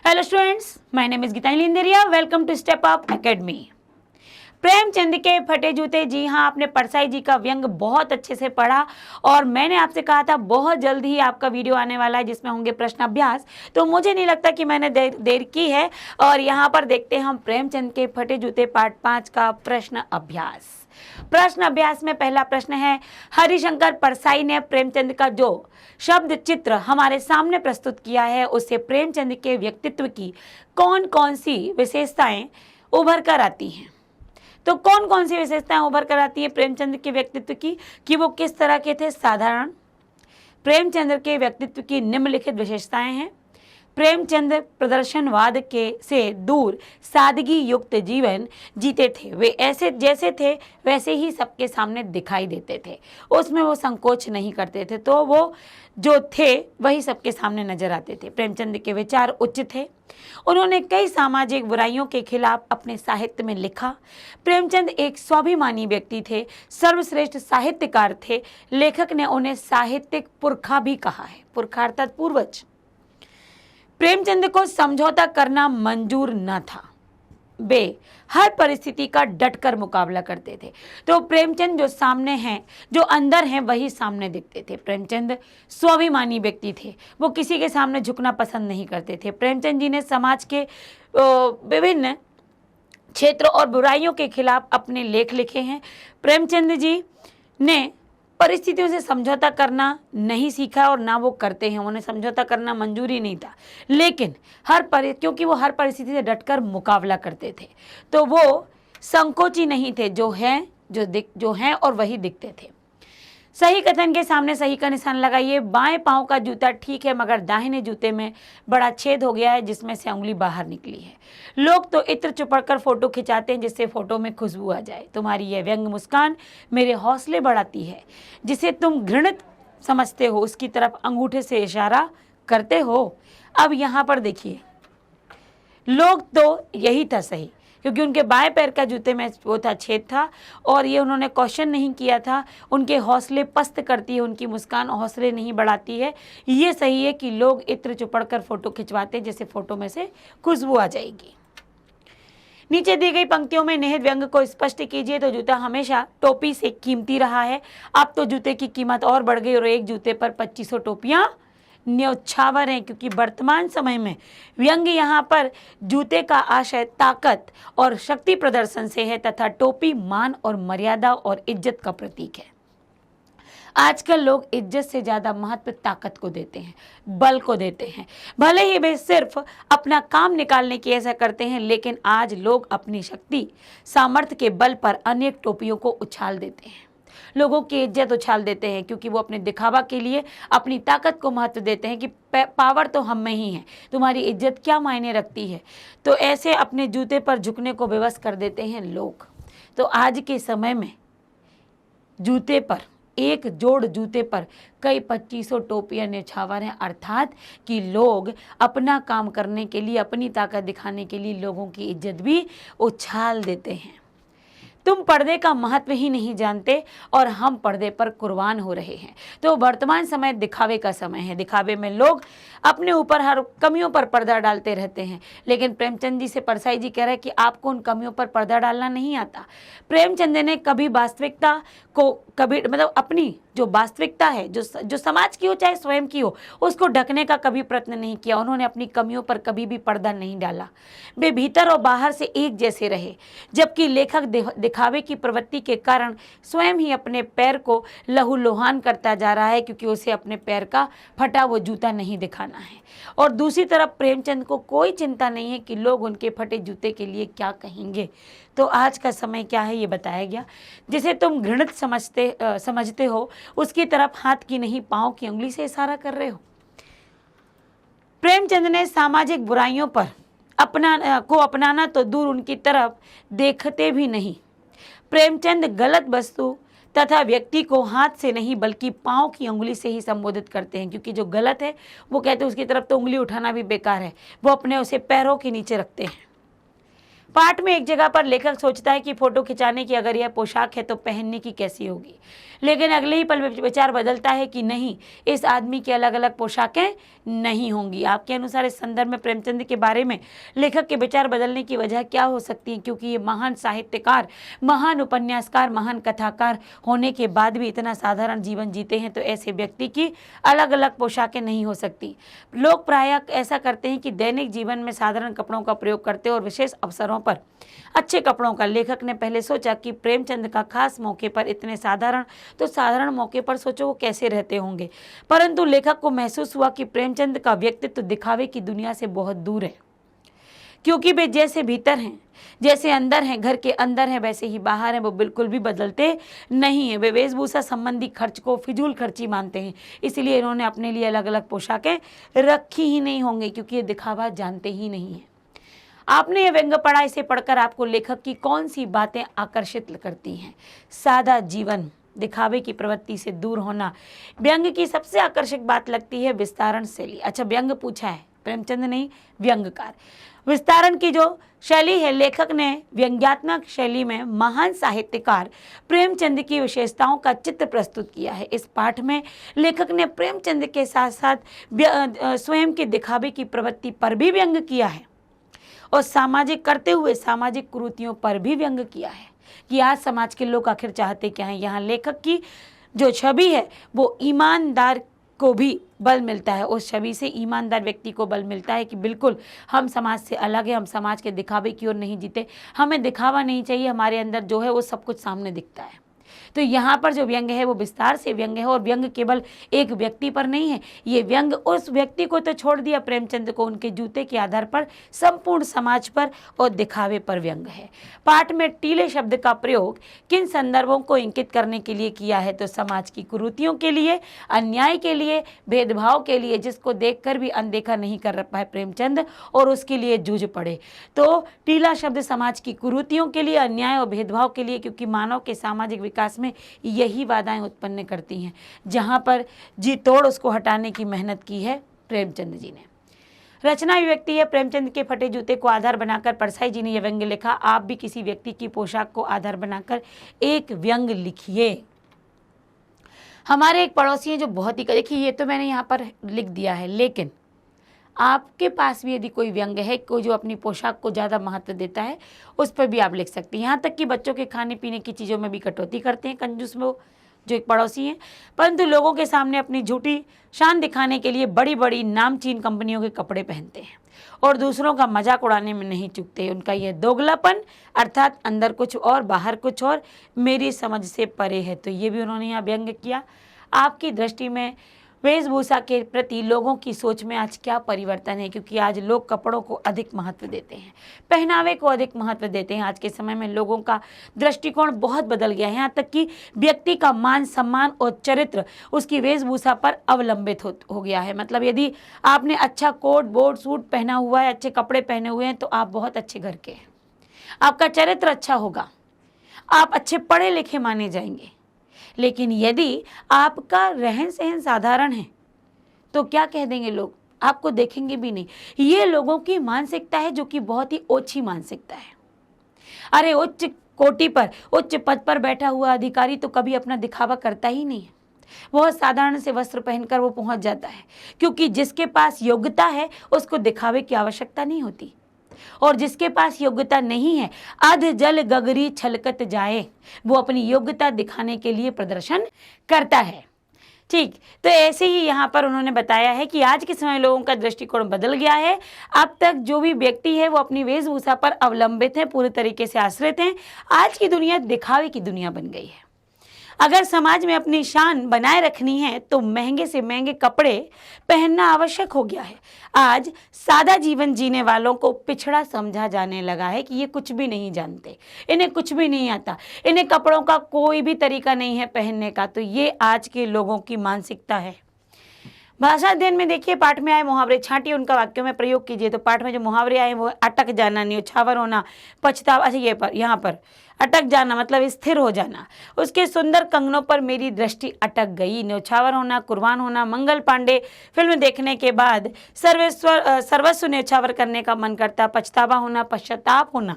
Hello students, my name is Geetanjali Inderia. Welcome to step up academy. Premchand के फटे जूते। जी हाँ, आपने परसाई जी का व्यंग बहुत अच्छे से पढ़ा और मैंने आपसे कहा था बहुत जल्द ही आपका वीडियो आने वाला है जिसमें होंगे प्रश्न अभ्यास। तो मुझे नहीं लगता कि मैंने देर की है और यहाँ पर देखते हैं हम प्रेमचंद के फटे जूते पार्ट 5 का प्रश्न अभ्यास। प्रश्न अभ्यास में पहला प्रश्न है, हरिशंकर परसाई ने प्रेमचंद का जो शब्द चित्र हमारे सामने प्रस्तुत किया है उससे प्रेमचंद के व्यक्तित्व की कौन कौन सी विशेषताएं उभर कर आती हैं। तो कौन कौन सी विशेषताएं उभर कर आती है प्रेमचंद के व्यक्तित्व की, कि वो किस तरह के थे। साधारण। प्रेमचंद के व्यक्तित्व की निम्नलिखित विशेषताएं हैं। प्रेमचंद प्रदर्शनवाद के से दूर सादगी युक्त जीवन जीते थे। वे ऐसे जैसे थे वैसे ही सबके सामने दिखाई देते थे, उसमें वो संकोच नहीं करते थे, तो वो जो थे वही सबके सामने नजर आते थे। प्रेमचंद के विचार उच्च थे। उन्होंने कई सामाजिक बुराइयों के खिलाफ अपने साहित्य में लिखा। प्रेमचंद एक स्वाभिमानी व्यक्ति थे, सर्वश्रेष्ठ साहित्यकार थे। लेखक ने उन्हें साहित्यिक पुरखा भी कहा है। पुरखा अर्थात पूर्वज। प्रेमचंद को समझौता करना मंजूर न था। वे हर परिस्थिति का डटकर मुकाबला करते थे। तो प्रेमचंद जो सामने हैं, जो अंदर हैं, वही सामने दिखते थे। प्रेमचंद स्वाभिमानी व्यक्ति थे, वो किसी के सामने झुकना पसंद नहीं करते थे। प्रेमचंद जी ने समाज के विभिन्न क्षेत्रों और बुराइयों के खिलाफ अपने लेख लिखे हैं। प्रेमचंद जी ने परिस्थितियों से समझौता करना नहीं सीखा और ना वो करते हैं। उन्हें समझौता करना मंजूर ही नहीं था, लेकिन क्योंकि वो हर परिस्थिति से डटकर मुकाबला करते थे, तो वो संकोची नहीं थे। जो हैं और वही दिखते थे। सही कथन के सामने सही का निशान लगाइए। बाएं पांव का जूता ठीक है, मगर दाहिने जूते में बड़ा छेद हो गया है जिसमें से उंगली बाहर निकली है। लोग तो इत्र चुपड़कर फोटो खिंचाते हैं जिससे फोटो में खुशबू आ जाए। तुम्हारी यह व्यंग मुस्कान मेरे हौसले बढ़ाती है। जिसे तुम घृणित समझते हो उसकी तरफ अंगूठे से इशारा करते हो। अब यहाँ पर देखिए, लोग तो यही था सही, क्योंकि उनके बाएं पैर का जूते में वो था, छेद था, और ये उन्होंने क्वेश्चन नहीं किया था। उनके हौसले पस्त करती है, उनकी मुस्कान हौसले नहीं बढ़ाती है। ये सही है कि लोग इत्र चुपड़कर फोटो खिंचवाते हैं जैसे फोटो में से खुशबू आ जाएगी। नीचे दी गई पंक्तियों में निहित व्यंग को स्पष्ट कीजिए। तो जूता हमेशा टोपी से कीमती रहा है। अब तो जूते की कीमत और बढ़ गई और एक जूते पर 2500 टोपियां न्यौछावर हैं, क्योंकि वर्तमान समय में व्यंग यहाँ पर जूते का आशय ताकत और शक्ति प्रदर्शन से है तथा टोपी मान और मर्यादा और इज्जत का प्रतीक है। आजकल लोग इज्जत से ज्यादा महत्व ताकत को देते हैं, बल को देते हैं। भले ही वे सिर्फ अपना काम निकालने की ऐसा करते हैं, लेकिन आज लोग अपनी शक्ति सामर्थ्य के बल पर अनेक टोपियों को उछाल देते हैं, लोगों की इज्जत उछाल देते हैं, क्योंकि वो अपने दिखावा के लिए अपनी ताकत को महत्व देते हैं कि पावर तो हम में ही है, तुम्हारी इज्जत क्या मायने रखती है। तो ऐसे अपने जूते पर झुकने को विवश कर देते हैं लोग। तो आज के समय में जूते पर, एक जोड़ जूते पर कई 2500 टोपियां न्यौछावर हैं, अर्थात कि लोग अपना काम करने के लिए, अपनी ताकत दिखाने के लिए लोगों की इज्जत भी उछाल देते हैं। तुम पर्दे का महत्व ही नहीं जानते और हम पर्दे पर कुर्बान हो रहे हैं। तो वर्तमान समय दिखावे का समय है। दिखावे में लोग अपने ऊपर हर कमियों पर पर्दा डालते रहते हैं, लेकिन प्रेमचंद जी से परसाई जी कह रहे हैं कि आपको उन कमियों पर पर्दा डालना नहीं आता। प्रेमचंद ने कभी वास्तविकता को अपनी जो वास्तविकता है, जो समाज की हो चाहे स्वयं की हो, उसको ढकने का कभी प्रयत्न नहीं किया। उन्होंने अपनी कमियों पर कभी भी पर्दा नहीं डाला। वे भीतर और बाहर से एक जैसे रहे, जबकि लेखक दिखावे की प्रवृत्ति के कारण स्वयं ही अपने पैर को लहूलुहान करता जा रहा है, क्योंकि उसे अपने पैर का फटा वो जूता नहीं दिखाना है। और दूसरी तरफ प्रेमचंद को कोई चिंता नहीं है कि लोग उनके फटे जूते के लिए क्या कहेंगे। तो आज का समय क्या है ये बताया गया। जिसे तुम घृणित समझते हो उसकी तरफ हाथ की नहीं पांव की उंगली से इशारा कर रहे हो। प्रेमचंद ने सामाजिक बुराइयों पर अपनाना तो दूर, उनकी तरफ देखते भी नहीं। प्रेमचंद गलत वस्तु तथा व्यक्ति को हाथ से नहीं बल्कि पांव की उंगली से ही संबोधित करते हैं, क्योंकि जो गलत है वो कहते हैं उसकी तरफ तो उंगली उठाना भी बेकार है, वो अपने उसे पैरों के नीचे रखते हैं। पाठ में एक जगह पर लेखक सोचता है कि फोटो खिंचाने की अगर यह पोशाक है तो पहनने की कैसी होगी, लेकिन अगले ही पल विचार बदलता है कि नहीं, इस आदमी की अलग अलग पोशाकें नहीं होंगी। आपके अनुसार इस संदर्भ में प्रेमचंद के बारे में लेखक के विचार बदलने की वजह क्या हो सकती है? क्योंकि ये महान साहित्यकार, महान उपन्यासकार, महान कथाकार होने के बाद भी इतना साधारण जीवन जीते हैं, तो ऐसे व्यक्ति की अलग अलग पोशाकें नहीं हो सकती। लोग प्रायः ऐसा करते हैं कि दैनिक जीवन में साधारण कपड़ों का प्रयोग करते हैं और विशेष अवसरों पर अच्छे कपड़ों का। लेखक ने पहले सोचा कि प्रेमचंद का खास मौके पर इतने साधारण, तो साधारण मौके पर सोचो वो कैसे रहते होंगे। परंतु लेखक को महसूस हुआ कि प्रेमचंद का व्यक्तित्व दिखावे की दुनिया से बहुत दूर है, क्योंकि वे जैसे भीतर हैं, जैसे अंदर हैं, घर के अंदर हैं, वैसे ही बाहर हैं। वो बिल्कुल भी बदलते नहीं हैं। वे वेशभूषा संबंधी खर्च को फिजूल खर्ची मानते हैं, इसलिए इन्होंने अपने लिए अलग अलग पोशाकें रखी ही नहीं होंगी, क्योंकि ये दिखावा जानते ही नहीं है। आपने ये व्यंग्य पढ़ा, इसे पढ़कर आपको लेखक की कौन सी बातें आकर्षित करती हैं? सादा जीवन, दिखावे की प्रवृत्ति से दूर होना। व्यंग्य की सबसे आकर्षक बात लगती है विस्तारण शैली। अच्छा, व्यंग्य पूछा है, प्रेमचंद नहीं, व्यंग्यकार। विस्तारण की जो शैली है, लेखक ने व्यंग्यात्मक शैली में महान साहित्यकार प्रेमचंद की विशेषताओं का चित्र प्रस्तुत किया है। इस पाठ में लेखक ने प्रेमचंद के साथ साथ स्वयं के दिखावे की प्रवृत्ति पर भी व्यंग्य किया है और सामाजिक करते हुए सामाजिक कुरीतियों पर भी व्यंग्य किया है कि आज समाज के लोग आखिर चाहते क्या हैं। यहाँ लेखक की जो छवि है वो ईमानदार को भी बल मिलता है, उस छवि से ईमानदार व्यक्ति को बल मिलता है कि बिल्कुल हम समाज से अलग है, हम समाज के दिखावे की ओर नहीं जीते, हमें दिखावा नहीं चाहिए, हमारे अंदर जो है वो सब कुछ सामने दिखता है। तो यहाँ पर जो व्यंग्य है वो विस्तार से व्यंग्य है और व्यंग्य केवल एक व्यक्ति पर नहीं है, ये व्यंग्य उस व्यक्ति को तो छोड़ दिया प्रेमचंद को, उनके जूते के आधार पर संपूर्ण समाज पर और दिखावे पर व्यंग्य है। पाठ में टीले शब्द का प्रयोग किन संदर्भों को इंगित करने के लिए किया है? तो समाज की कुरीतियों के लिए, अन्याय के लिए, भेदभाव के लिए, जिसको देखकर भी अनदेखा नहीं कर पाए प्रेमचंद और उसके लिए जूझ पड़े। तो टीला शब्द समाज की कुरीतियों के लिए, अन्याय और भेदभाव के लिए, क्योंकि मानव के सामाजिक विकास में यही बाधाएं उत्पन्न करती हैं, जहां पर जी तोड़ उसको हटाने की मेहनत की है प्रेमचंद जी ने। रचना अभिव्यक्ति है। प्रेमचंद के फटे जूते को आधार बनाकर परसाई जी ने यह व्यंग्य लिखा। आप भी किसी व्यक्ति की पोशाक को आधार बनाकर एक व्यंग्य लिखिए। हमारे एक पड़ोसी हैं जो बहुत ही, देखिए ये तो मैंने यहाँ पर लिख दिया है, लेकिन आपके पास भी यदि कोई व्यंग्य है, कोई जो अपनी पोशाक को ज़्यादा महत्व देता है, उस पर भी आप लिख सकते हैं। यहाँ तक कि बच्चों के खाने पीने की चीज़ों में भी कटौती करते हैं कंजूस में वो जो एक पड़ोसी हैं, परंतु लोगों के सामने अपनी झूठी शान दिखाने के लिए बड़ी बड़ी नामचीन कंपनियों के कपड़े पहनते हैं और दूसरों का मजाक उड़ाने में नहीं चूकते। उनका यह दोगलापन, अर्थात अंदर कुछ और बाहर कुछ और, मेरी समझ से परे है। तो ये भी उन्होंने यहाँ व्यंग्य किया। आपकी दृष्टि में वेशभूषा के प्रति लोगों की सोच में आज क्या परिवर्तन है? क्योंकि आज लोग कपड़ों को अधिक महत्व देते हैं, पहनावे को अधिक महत्व देते हैं। आज के समय में लोगों का दृष्टिकोण बहुत बदल गया है, यहाँ तक कि व्यक्ति का मान सम्मान और चरित्र उसकी वेशभूषा पर अवलंबित हो गया है। मतलब यदि आपने अच्छा कोट बोट सूट पहना हुआ है, अच्छे कपड़े पहने हुए हैं, तो आप बहुत अच्छे घर के हैं, आपका चरित्र अच्छा होगा, आप अच्छे पढ़े लिखे माने जाएंगे। लेकिन यदि आपका रहन सहन साधारण है तो क्या कह देंगे लोग? आपको देखेंगे भी नहीं। ये लोगों की मानसिकता है जो कि बहुत ही ओछी मानसिकता है। अरे उच्च कोटि पर, उच्च पद पर बैठा हुआ अधिकारी तो कभी अपना दिखावा करता ही नहीं है, बहुत साधारण से वस्त्र पहनकर वो पहुंच जाता है, क्योंकि जिसके पास योग्यता है उसको दिखावे की आवश्यकता नहीं होती, और जिसके पास योग्यता नहीं है, अध जल गगरी छलकत जाए, वो अपनी योग्यता दिखाने के लिए प्रदर्शन करता है। ठीक, तो ऐसे ही यहाँ पर उन्होंने बताया है कि आज के समय लोगों का दृष्टिकोण बदल गया है। अब तक जो भी व्यक्ति है वो अपनी वेशभूषा पर अवलंबित है, पूरी तरीके से आश्रित हैं। आज की दुनिया दिखावे की दुनिया बन गई है। अगर समाज में अपनी शान बनाए रखनी है तो महंगे से महंगे कपड़े पहनना आवश्यक हो गया है। आज सादा जीवन जीने वालों को पिछड़ा समझा जाने लगा है कि ये कुछ भी नहीं जानते, इन्हें कुछ भी नहीं आता, इन्हें कपड़ों का कोई भी तरीका नहीं है पहनने का। तो ये आज के लोगों की मानसिकता है। भाषा अध्ययन में देखिए, पाठ में आए मुहावरे छांटिए, उनका वाक्यों में प्रयोग कीजिए। तो पाठ में जो मुहावरे आए वो अटक जाना, न्योछावर होना, पछतावा, अच्छा ये पर यहाँ पर अटक जाना मतलब स्थिर हो जाना, उसके सुंदर कंगनों पर मेरी दृष्टि अटक गई, न्योछावर होना, कुर्बान होना। मंगल पांडे फिल्म देखने के बाद सर्वस्व न्योछावर करने का मन करता, पछतावा होना, पश्चाताप होना,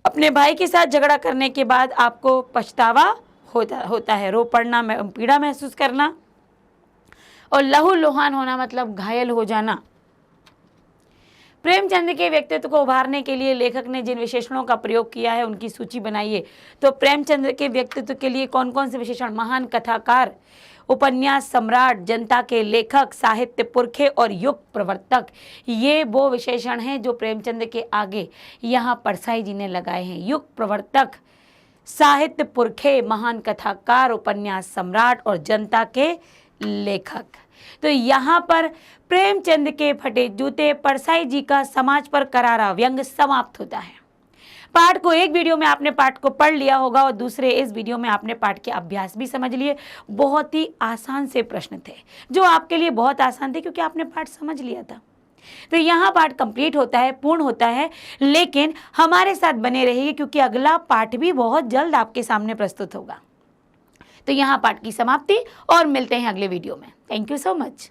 अपने भाई के साथ झगड़ा करने के बाद आपको पछतावा होता है। रो पड़ना, पीड़ा महसूस करना, और लहूलुहान होना मतलब घायल हो जाना। प्रेमचंद के व्यक्तित्व को उभारने के लिए लेखक ने जिन विशेषणों का प्रयोग किया है उनकी सूची बनाइए। तो प्रेमचंद के व्यक्तित्व के लिए कौन कौन से विशेषण? महान कथाकार, उपन्यास सम्राट, जनता के लेखक, साहित्य पुरखे और युग प्रवर्तक। ये वो विशेषण हैं जो प्रेमचंद के आगे यहाँ परसाई जी ने लगाए हैं। युग प्रवर्तक, साहित्य पुरखे, महान कथाकार, उपन्यास सम्राट और जनता के लेखक। तो यहाँ पर प्रेमचंद के फटे जूते परसाई जी का समाज पर करारा व्यंग समाप्त होता है। पाठ को एक वीडियो में आपने पाठ को पढ़ लिया होगा और दूसरे इस वीडियो में आपने पाठ के अभ्यास भी समझ लिए। बहुत ही आसान से प्रश्न थे जो आपके लिए बहुत आसान थे क्योंकि आपने पाठ समझ लिया था। तो यहाँ पाठ कंप्लीट होता है, पूर्ण होता है, लेकिन हमारे साथ बने रहिए क्योंकि अगला पाठ भी बहुत जल्द आपके सामने प्रस्तुत होगा। तो यहाँ पाठ की समाप्ति और मिलते हैं अगले वीडियो में। Thank you so much.